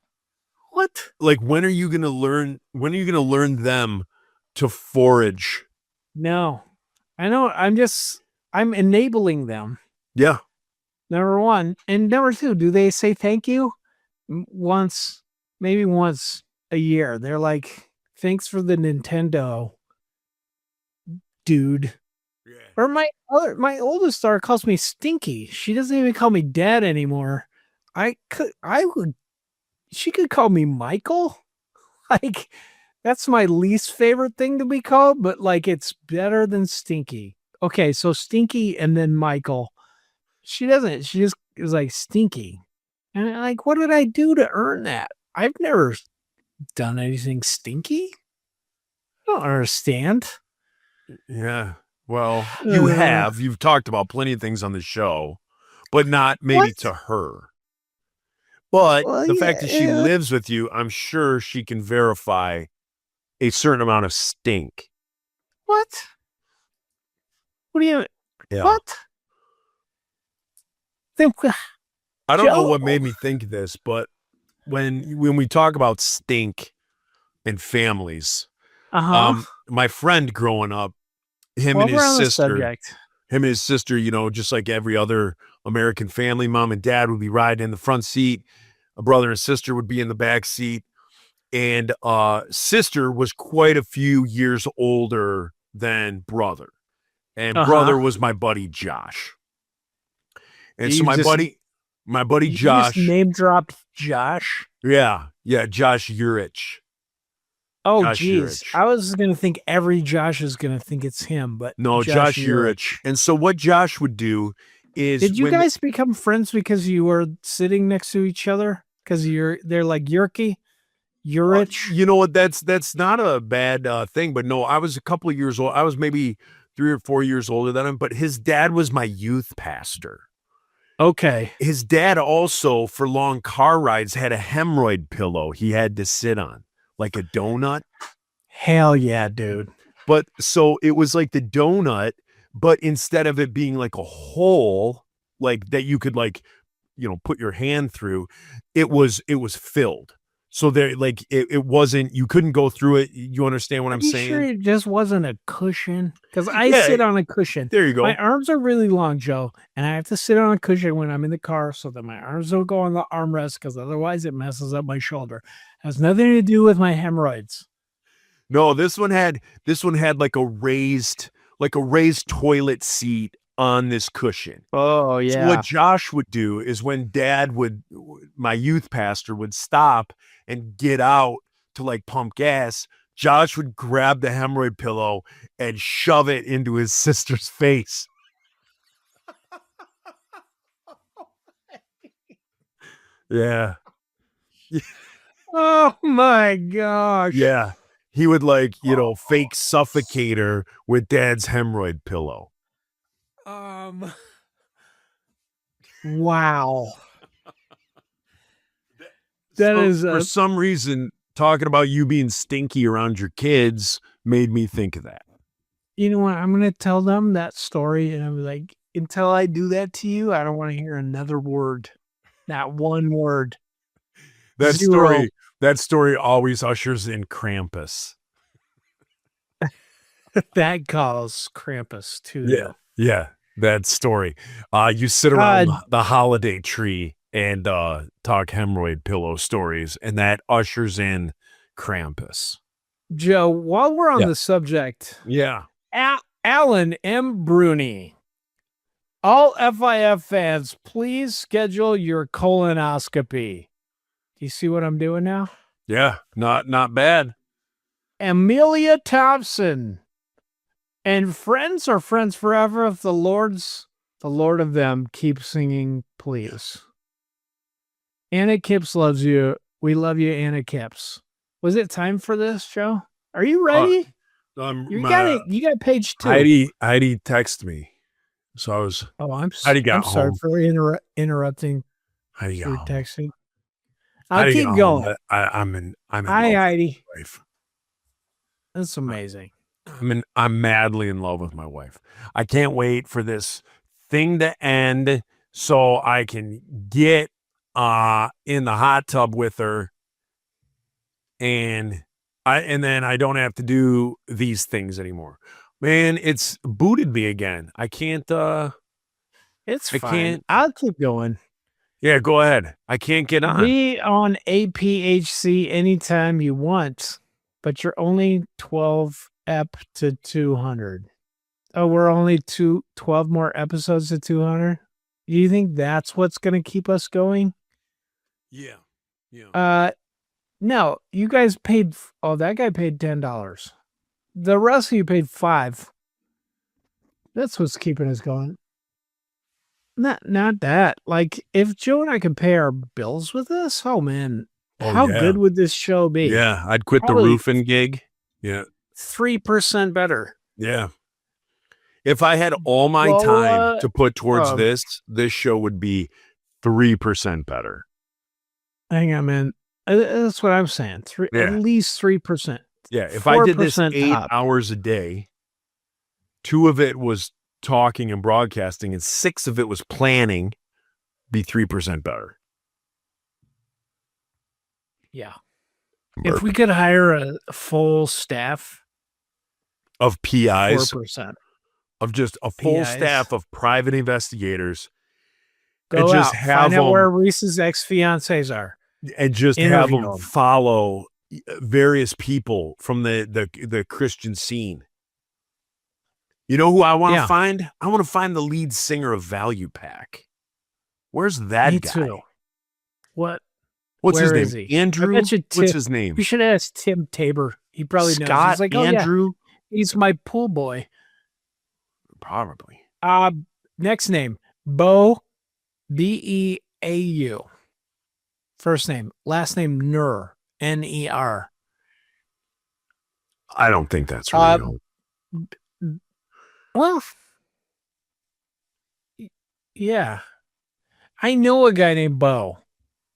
Speaker 3: What?
Speaker 4: Like, when are you gonna learn them to forage?
Speaker 3: No. I know. I'm enabling them.
Speaker 4: Yeah.
Speaker 3: Number one. And number two, do they say thank you? Maybe once a year. They're like, thanks for the Nintendo, dude.
Speaker 4: Yeah.
Speaker 3: Or my oldest daughter calls me Stinky. She doesn't even call me Dad anymore. She could call me Michael. Like, that's my least favorite thing to be called, but like, it's better than Stinky. Okay, so Stinky and then Michael. She doesn't. She just is like Stinky. And I'm like, what did I do to earn that? I've never done anything stinky. I don't understand.
Speaker 4: Yeah. Well, you have. You've talked about plenty of things on the show, but not maybe
Speaker 3: What?
Speaker 4: to her. But
Speaker 3: Well,
Speaker 4: the fact that she
Speaker 3: yeah.
Speaker 4: lives with you, I'm sure she can verify a certain amount of stink.
Speaker 3: What? What do you?
Speaker 4: Yeah.
Speaker 3: What? Then,
Speaker 4: I don't know
Speaker 3: Joe.
Speaker 4: what made me think this, but when we talk about stink and families, my friend growing up, him and his sister, you know, just like every other American family, mom and dad would be riding in the front seat. A brother and sister would be in the back seat. And sister was quite a few years older than brother. And brother was my buddy Josh. And so my buddy
Speaker 3: You
Speaker 4: Josh.
Speaker 3: just name dropped Josh.
Speaker 4: Yeah, Josh Urich.
Speaker 3: Oh,
Speaker 4: Josh
Speaker 3: geez.
Speaker 4: Urich.
Speaker 3: I was going to think every Josh is going to think it's him, but
Speaker 4: No, Josh Urich. And so what Josh would do is,
Speaker 3: did you guys become friends because you were sitting next to each other? Because they're like Urich?
Speaker 4: You know what? That's not a bad thing, but no, I was a couple of years old. I was maybe 3 or 4 years older than him, but his dad was my youth pastor.
Speaker 3: Okay.
Speaker 4: His dad also, for long car rides, had a hemorrhoid pillow he had to sit on, like a donut.
Speaker 3: Hell yeah, dude.
Speaker 4: But so it was like the donut, but instead of it being like a hole, like that you could like, you know, put your hand through, it was filled. So there, like, it wasn't, you couldn't go through it. You understand what I'm saying?
Speaker 3: Sure it just wasn't a cushion? Because I sit on a cushion.
Speaker 4: There you go.
Speaker 3: My arms are really long, Joe, and I have to sit on a cushion when I'm in the car so that my arms don't go on the armrest, because otherwise it messes up my shoulder. It has nothing to do with my hemorrhoids.
Speaker 4: No, this one had like a raised toilet seat on this cushion.
Speaker 3: Oh, yeah.
Speaker 4: So what Josh would do is when my youth pastor would stop and get out to like pump gas, Josh would grab the hemorrhoid pillow and shove it into his sister's face. Yeah.
Speaker 3: Oh, my gosh.
Speaker 4: Yeah. He would like, you know, fake suffocate her with dad's hemorrhoid pillow.
Speaker 3: Wow. That is
Speaker 4: for some reason, talking about you being stinky around your kids made me think of that.
Speaker 3: You know what? I'm going to tell them that story, and I'm like, until I do that to you, I don't want to hear another word. Not one word.
Speaker 4: That
Speaker 3: Zero.
Speaker 4: story always ushers in Krampus.
Speaker 3: That calls Krampus too.
Speaker 4: Yeah. Yeah. That story. You sit around the holiday tree and talk hemorrhoid pillow stories, and that ushers in Krampus.
Speaker 3: Joe, while we're on the subject, Alan M. Bruni, all FIF fans, please schedule your colonoscopy. Do you see what I'm doing now?
Speaker 4: Yeah, not bad.
Speaker 3: Amelia Thompson. And friends are friends forever if the Lord of them keeps singing, please. Anna Kipps loves you. We love you, Anna Kips. Was it time for this, Joe? Are you ready? You got it. You got page 2.
Speaker 4: Heidi texted me, so I was.
Speaker 3: Oh,
Speaker 4: Heidi got
Speaker 3: I'm sorry
Speaker 4: home.
Speaker 3: for interrupting
Speaker 4: Heidi
Speaker 3: your
Speaker 4: got home.
Speaker 3: texting. I'll
Speaker 4: Heidi
Speaker 3: keep
Speaker 4: got
Speaker 3: going.
Speaker 4: home. I'm in
Speaker 3: Hi,
Speaker 4: love with
Speaker 3: Heidi.
Speaker 4: my wife.
Speaker 3: That's amazing.
Speaker 4: I'm madly in love with my wife. I can't wait for this thing to end so I can get in the hot tub with her and then I don't have to do these things anymore. Man, it's booted me again. I can't
Speaker 3: It's
Speaker 4: I
Speaker 3: fine.
Speaker 4: can't.
Speaker 3: I'll keep going.
Speaker 4: Yeah, go ahead. I can't get on.
Speaker 3: Be on APHC anytime you want, but you're only 12 ep to 200. Oh, we're only 12 more episodes to 200? Do you think that's what's going to keep us going?
Speaker 4: Yeah. Yeah.
Speaker 3: No, you guys paid, that guy paid $10. The rest of you paid $5. That's what's keeping us going. Not that. Like, if Joe and I could pay our bills with this, oh man, how good would this show be?
Speaker 4: Yeah, I'd quit
Speaker 3: Probably
Speaker 4: the roofing gig. Yeah.
Speaker 3: 3% better.
Speaker 4: Yeah. If I had all my time to put towards this show would be 3% better.
Speaker 3: Hang on, man. That's what I'm saying. At least 3%.
Speaker 4: Yeah. If I did this 8
Speaker 3: top.
Speaker 4: hours a day, 2 of it was talking and broadcasting, and 6 of it was planning, be 3% better.
Speaker 3: Yeah. If we could hire a full staff
Speaker 4: of PIs,
Speaker 3: 4%.
Speaker 4: Of just a full staff of private investigators,
Speaker 3: go
Speaker 4: and just
Speaker 3: out,
Speaker 4: have
Speaker 3: find out
Speaker 4: them,
Speaker 3: where Reese's ex-fiancés are,
Speaker 4: and just have them follow various people from the Christian scene. You know who I want to find? I want to find the lead singer of Value Pack. Where's that
Speaker 3: Me
Speaker 4: guy?
Speaker 3: Too. What's
Speaker 4: his name?
Speaker 3: is he?
Speaker 4: Andrew.
Speaker 3: What's
Speaker 4: his name?
Speaker 3: We should ask Tim Tabor. He probably knows.
Speaker 4: Scott
Speaker 3: He's like,
Speaker 4: Andrew.
Speaker 3: He's my pool boy.
Speaker 4: Probably.
Speaker 3: Next name, Beau, Beau. First name, last name Ner, Ner.
Speaker 4: I don't think that's real.
Speaker 3: Well, yeah, I know a guy named Beau.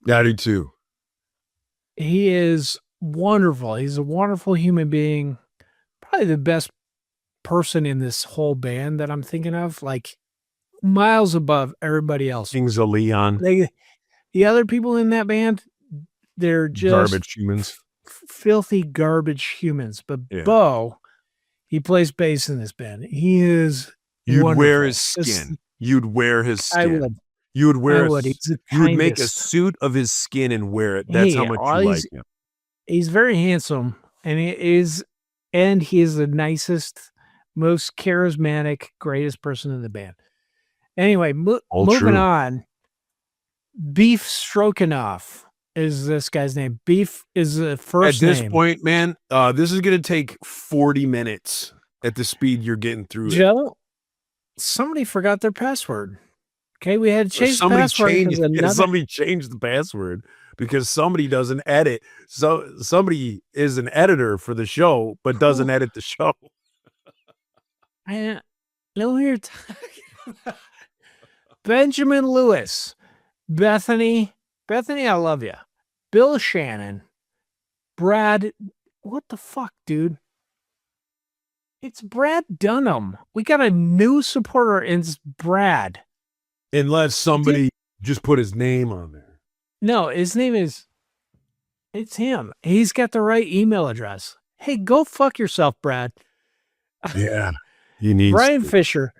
Speaker 4: I do too.
Speaker 3: He is wonderful. He's a wonderful human being. Probably the best person in this whole band that I'm thinking of, like miles above everybody else.
Speaker 4: Kings of Leon.
Speaker 3: The other people in that band, they're just
Speaker 4: garbage humans,
Speaker 3: filthy garbage humans. But Beau, he plays bass in this band. He is.
Speaker 4: You'd
Speaker 3: wonderful.
Speaker 4: wear his skin. You'd wear his skin.
Speaker 3: I would.
Speaker 4: You would wear.
Speaker 3: You
Speaker 4: would make a suit of his skin and wear it. That's how much you like him.
Speaker 3: He's very handsome, and he is the nicest, most charismatic, greatest person in the band. Anyway, moving on. Beef Stroganoff is this guy's name. Beef is the first name.
Speaker 4: At this point, man, this is going to take 40 minutes at the speed you're getting through.
Speaker 3: Joe, somebody forgot their password. Okay, we had to change the password.
Speaker 4: Somebody changed the password because somebody doesn't edit. So somebody is an editor for the show, but doesn't edit the show.
Speaker 3: I know who you're talking about. Benjamin Lewis, Bethany, I love you. Bill Shannon, Brad. What the fuck, dude? It's Brad Dunham. We got a new supporter, and it's Brad.
Speaker 4: Unless somebody just put his name on there.
Speaker 3: No, his name is. It's him. He's got the right email address. Hey, go fuck yourself, Brad.
Speaker 4: Yeah, you need
Speaker 3: Brian Fisher,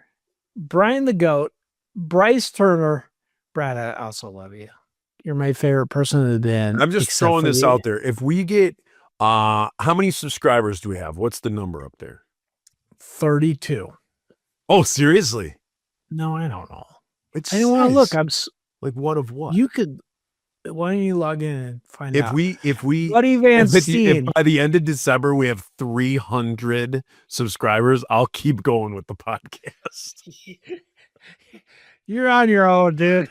Speaker 3: Brian the Goat, Bryce Turner. Brad, I also love you. You're my favorite person in the band.
Speaker 4: I'm just throwing this out there. If we get, how many subscribers do we have? What's the number up there?
Speaker 3: 32.
Speaker 4: Oh, seriously?
Speaker 3: No, I don't know.
Speaker 4: It's
Speaker 3: I don't want to look. I'm
Speaker 4: like, what of what?
Speaker 3: You could. Why don't you log in and find out?
Speaker 4: If we,
Speaker 3: Buddy Van Steen.
Speaker 4: If by the end of December we have 300 subscribers, I'll keep going with the podcast.
Speaker 3: You're on your own, dude.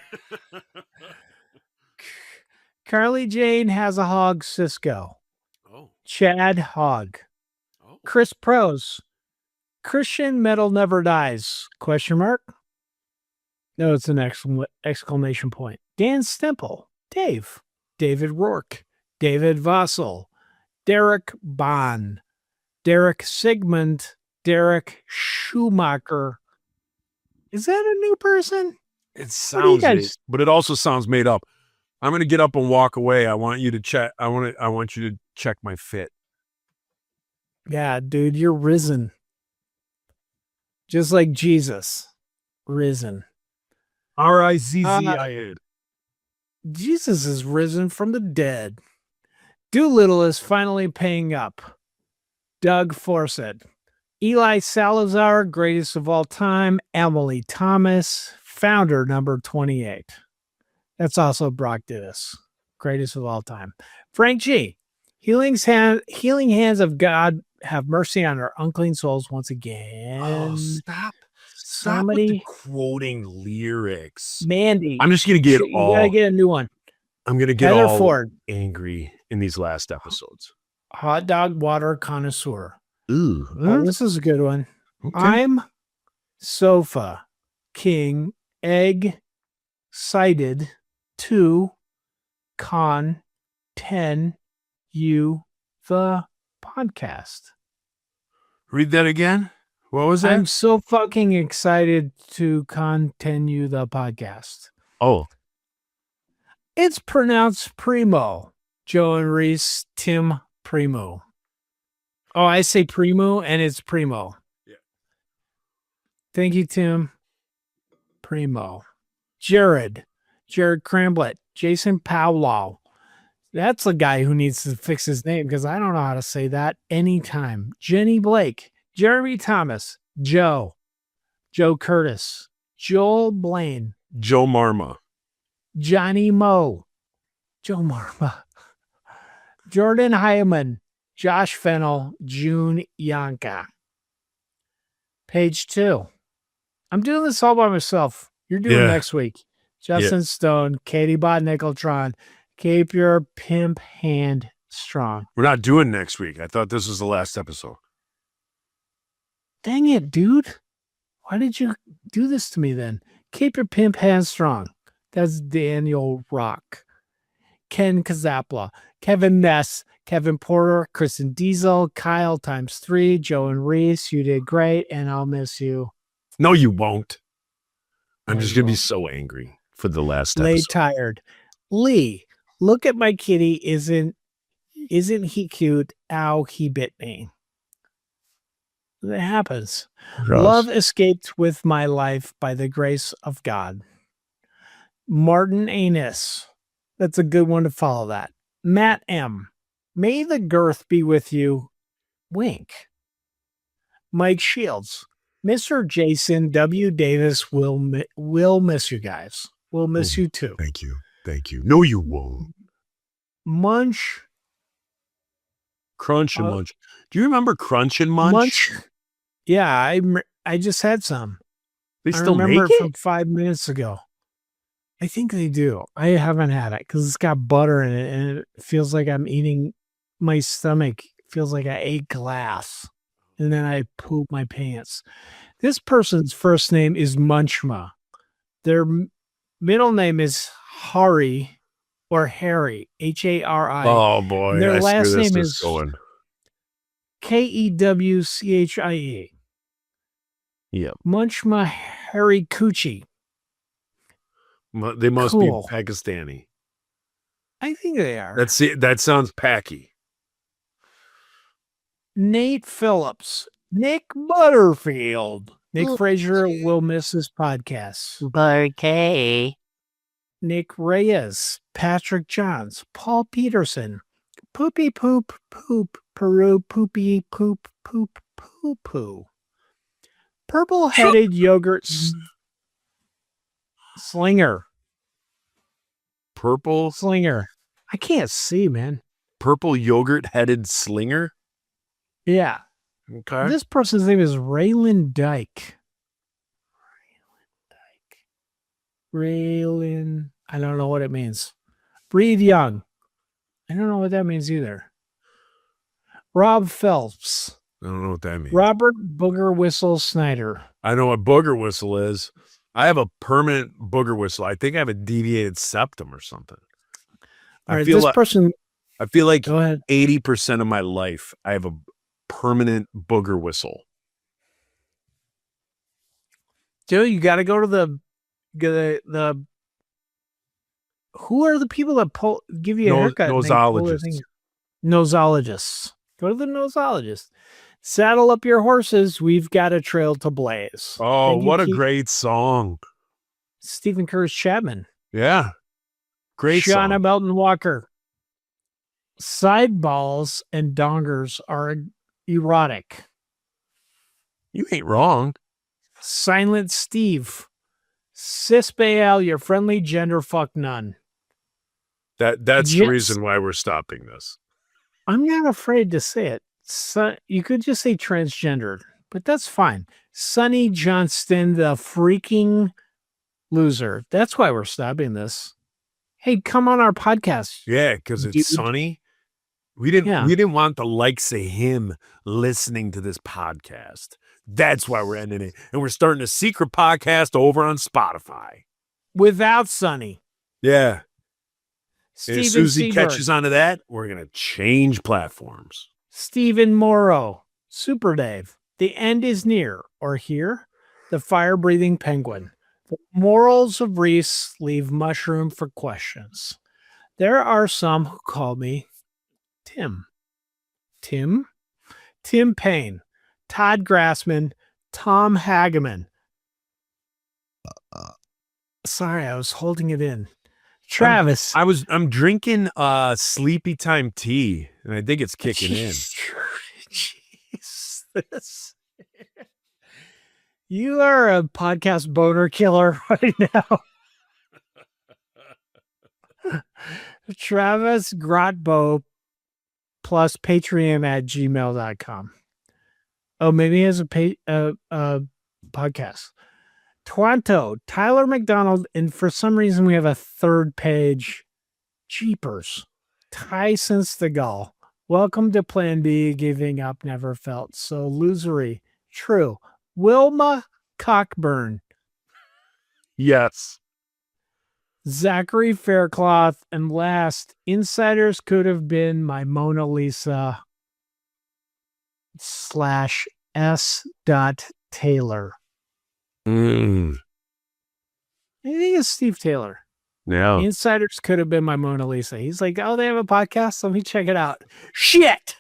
Speaker 3: Carly Jane has a hog, Cisco.
Speaker 4: Oh.
Speaker 3: Chad Hogg.
Speaker 4: Oh.
Speaker 3: Chris Prose. Christian Metal Never Dies? Question mark. No, it's an exclamation point. Dan Stemple. Dave. David Rourke. David Vossel. Derek Bond. Derek Sigmund. Derek Schumacher. Is that a new person?
Speaker 4: It
Speaker 3: What do you
Speaker 4: sounds
Speaker 3: guys-
Speaker 4: it, but it also sounds made up. I'm gonna get up and walk away. I want you to check. I want you to check my fit.
Speaker 3: Yeah, dude, you're risen. Just like Jesus. Risen.
Speaker 4: RIZZIA.
Speaker 3: Jesus is risen from the dead. Doolittle is finally paying up. Doug Forsett. Eli Salazar, greatest of all time. Emily Thomas, founder number 28. That's also Brock Dittus, greatest of all time. Frank G. Healing hands of God have mercy on our unclean souls once again.
Speaker 4: Oh, stop
Speaker 3: Somebody,
Speaker 4: with the quoting lyrics.
Speaker 3: Mandy.
Speaker 4: I'm just gonna get
Speaker 3: you gotta get a new one.
Speaker 4: I'm gonna get
Speaker 3: Heather
Speaker 4: all
Speaker 3: Ford.
Speaker 4: angry in these last episodes.
Speaker 3: Hot dog water connoisseur.
Speaker 4: Ooh,
Speaker 3: Oh, this is a good one. I'm Sofa King Egg Cited to Con 10 You the podcast.
Speaker 4: Read that again. What was that?
Speaker 3: I'm so fucking excited to continue the podcast.
Speaker 4: Oh,
Speaker 3: It's pronounced Primo. Joe and Reese, Tim Primo. Oh, I say Primo and it's Primo.
Speaker 4: Yeah.
Speaker 3: Thank you, Tim. Primo. Jared Cramblett. Jason Powlow. That's the guy who needs to fix his name because I don't know how to say that anytime. Jenny Blake. Jeremy Thomas. Joe Curtis. Joel Blaine.
Speaker 4: Joe Marma.
Speaker 3: Johnny Moe. Joe Marma. Jordan Hyman. Josh Fennel. June Yanka. Page 2. I'm doing this all by myself. You're doing
Speaker 4: Yeah.
Speaker 3: next week. Justin Stone. Katie Bot Nickeltron. Keep your pimp hand strong.
Speaker 4: We're not doing next week. I thought this was the last episode.
Speaker 3: Dang it, dude. Why did you do this to me then? Keep your pimp hand strong. That's Daniel Rock. Ken Kazapla. Kevin Ness. Kevin Porter. Kristen Diesel. Kyle ×3. Joe and Reese. You did great, and I'll miss you.
Speaker 4: No, you won't. I'm
Speaker 3: No,
Speaker 4: just
Speaker 3: you
Speaker 4: gonna be
Speaker 3: won't.
Speaker 4: so angry for the last
Speaker 3: Lay
Speaker 4: episode.
Speaker 3: tired. Lee. Look at my kitty. Isn't he cute? Ow, he bit me. That happens.
Speaker 4: Gross.
Speaker 3: Love escaped with my life by the grace of God. Martin Anus. That's a good one to follow that. Matt M. May the girth be with you. Wink. Mike Shields. Mr. Jason W. Davis will miss you guys. We'll miss you too.
Speaker 4: Thank you. Thank you. No, you won't.
Speaker 3: Munch.
Speaker 4: Crunch and Munch. Do you remember Crunch and Munch?
Speaker 3: Yeah, I just had some.
Speaker 4: They
Speaker 3: I
Speaker 4: still
Speaker 3: remember
Speaker 4: make
Speaker 3: it
Speaker 4: it?
Speaker 3: from 5 minutes ago. I think they do. I haven't had it because it's got butter in it and it feels like I'm eating my stomach. Feels like I ate glass and then I poop my pants. This person's first name is Munchma. Their middle name is Hari or Harry, Hari.
Speaker 4: Oh boy,
Speaker 3: And their
Speaker 4: I see where
Speaker 3: last
Speaker 4: this
Speaker 3: name
Speaker 4: is
Speaker 3: is
Speaker 4: going.
Speaker 3: Kewchie.
Speaker 4: Yep.
Speaker 3: Munchma Harry Coochie.
Speaker 4: They must
Speaker 3: Cool.
Speaker 4: be Pakistani.
Speaker 3: I think they are.
Speaker 4: That's it. That sounds packy.
Speaker 3: Nate Phillips. Nick Butterfield. Nick Frazier will miss his podcast.
Speaker 5: Okay.
Speaker 3: Nick Reyes. Patrick Johns. Paul Peterson. Poopy poop poop. Peru poopy poop poop poo poo. Purple-headed yogurt slinger.
Speaker 4: Purple
Speaker 3: Slinger. I can't see, man.
Speaker 4: yogurt headed slinger.
Speaker 3: Yeah.
Speaker 4: Okay.
Speaker 3: This person's name is Raylan Dyke. Raylan. I don't know what it means. Breathe young. I don't know what that means either. Rob Phelps.
Speaker 4: I don't know what that means.
Speaker 3: Robert Booger Whistle Snyder.
Speaker 4: I know what booger whistle is. I have a permanent booger whistle. I think I have a deviated septum or something.
Speaker 3: All right,
Speaker 4: feel
Speaker 3: this
Speaker 4: like,
Speaker 3: person.
Speaker 4: I feel like
Speaker 3: Go ahead.
Speaker 4: 80% of my life, I have a permanent booger whistle.
Speaker 3: Joe, you got to go to the. Who are the people that give you a haircut? and they pull the
Speaker 4: Nosologists.
Speaker 3: thing? Nosologists. Go to the nosologist. Saddle up your horses. We've got a trail to blaze.
Speaker 4: Oh,
Speaker 3: Thank you,
Speaker 4: what a
Speaker 3: Keith.
Speaker 4: great song.
Speaker 3: Stephen Curtis Chapman.
Speaker 4: Yeah. Great
Speaker 3: Shauna
Speaker 4: song.
Speaker 3: Belton Walker. Sideballs and dongers are erotic.
Speaker 4: You ain't wrong.
Speaker 3: Silent Steve. Cis Baal, your friendly gender fuck nun.
Speaker 4: That's the
Speaker 3: Yes.
Speaker 4: reason why we're stopping this.
Speaker 3: I'm not afraid to say it. You could just say transgendered, but that's fine. Sonny Johnston, the freaking loser. That's why we're stopping this. Hey, come on our podcast.
Speaker 4: Yeah, because it's
Speaker 3: Dude.
Speaker 4: sunny. We didn't
Speaker 3: Yeah.
Speaker 4: we didn't want the likes of him listening to this podcast. That's why we're ending it. And we're starting a secret podcast over on Spotify.
Speaker 3: Without Sonny.
Speaker 4: Yeah. And
Speaker 3: Steven
Speaker 4: as soon as he
Speaker 3: Seaberg.
Speaker 4: catches on to that, we're going to change platforms.
Speaker 3: Stephen Morrow. Super Dave. The end is near. Or here, the fire-breathing penguin. The morals of Reese leave much room for questions. There are some who call me Tim. Tim Payne. Todd Grassman. Tom Hageman. Sorry, I was holding it in. Travis.
Speaker 4: I'm drinking sleepy time tea, and I think it's kicking in.
Speaker 3: Jesus. You are a podcast boner killer right now. Travis Grotbo plus Patreon@gmail.com. Oh, maybe he has a podcast. Toronto, Tyler McDonald, and for some reason we have a third page. Jeepers. Tyson Stegall. Welcome to Plan B. Giving up never felt so losery. True. Wilma Cockburn.
Speaker 4: Yes.
Speaker 3: Zachary Faircloth. And last, insiders could have been my Mona Lisa /S. Taylor. I think it's Steve Taylor.
Speaker 4: Yeah.
Speaker 3: Insiders could have been my Mona Lisa. He's like, oh, they have a podcast? Let me check it out. Shit!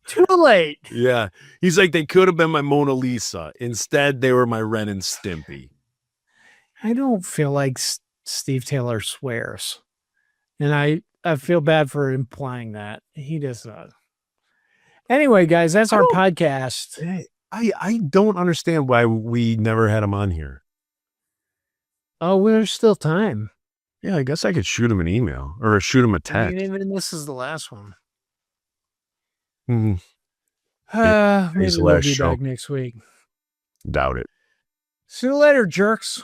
Speaker 3: Too late.
Speaker 4: Yeah. He's like, they could have been my Mona Lisa. Instead, they were my Ren and Stimpy.
Speaker 3: I don't feel like Steve Taylor swears. And I feel bad for implying that. He does not. Anyway, guys, that's our podcast.
Speaker 4: Hey, I don't understand why we never had him on here.
Speaker 3: Oh, there's still time.
Speaker 4: Yeah, I guess I could shoot him an email or shoot him a
Speaker 3: I
Speaker 4: text.
Speaker 3: mean, even this is the last one.
Speaker 4: Mhm.
Speaker 3: Maybe
Speaker 4: He's the
Speaker 3: we'll
Speaker 4: last
Speaker 3: be
Speaker 4: show.
Speaker 3: back next week.
Speaker 4: Doubt it.
Speaker 3: See you later, jerks.